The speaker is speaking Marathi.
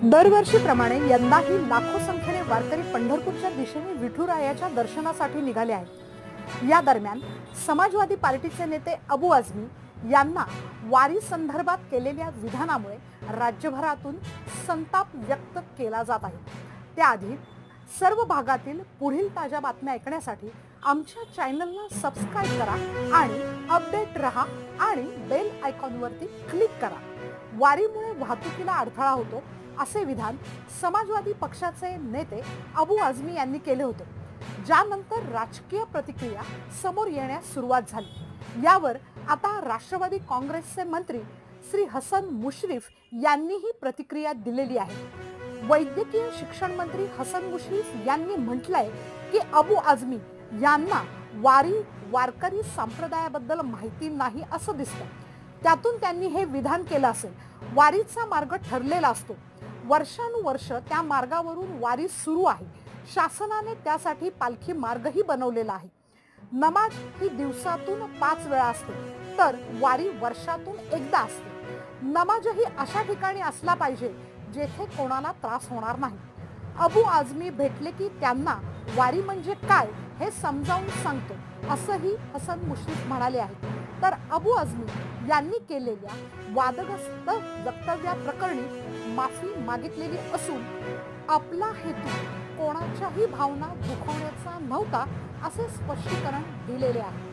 दरवर्षीप्रमाणे यंदाही लाखो संख्येने वारकरी पंढरपूरच्या दिशेने विठुरायाच्या दर्शनासाठी निघाले आहेत। या दरम्यान समाजवादी पार्टीचे नेते अबू आझमी यांना वारी संदर्भात केलेल्या विधानामुळे राज्यभरातून संताप व्यक्त केला जात आहे। त्याआधी सर्व भागातील पुढील ताज्या बातम्या ऐकण्यासाठी आमच्या चॅनलला सबस्क्राइब करा आणि अपडेट रहा आणि बेल आयकॉनवरती क्लिक करा। वारीमुळे वाहतुकीला अडथळा होतो असे विधान समाजवादी पक्षाचे नेते अबू आझमी यांनी केले होते, ज्यानंतर राजकीय प्रतिक्रिया समोर येण्यास सुरुवात झाली। यावर आता राष्ट्रवादी काँग्रेसचे मंत्री श्री हसन मुश्रीफ यांनीही प्रतिक्रिया दिलेली आहे। वैद्यकीय शिक्षण मंत्री हसन मुश्रीफ यांनी म्हटलंय की अबू आझमी यांना वारकरी संप्रदायाबद्दल माहिती नाही असं दिसतं। त्यातून त्यांनी हे विधान केलं असेल। वारीचा मार्ग ठरलेला असतो, वर्षानुवर्ष त्या मार्गावरून वारी सुरू आहे। शासनाने त्यासाठी पालखी मार्गही बनवलेला आहे। नमाज ही दिवसातून 5 वेळा असते, तर वारी वर्षातून एकदा असते। नमाजही अशा ठिकाणी असला पाहिजे जेथे कोणाला त्रास होणार नाही। अबू आझमी भेटले की त्यांना वारी म्हणजे काय हे समजावून सांगतो असंही हसन मुश्रीफ म्हणाले आहेत। तर अबू आझमी यांनी केलेल्या वादग्रस्त वक्तव्याप्रकरणी माफी मागितलेली असून आपला हेतू कोणाच्याही भावना दुखवण्याचा नव्हता असे स्पष्टीकरण दिलेले आहे।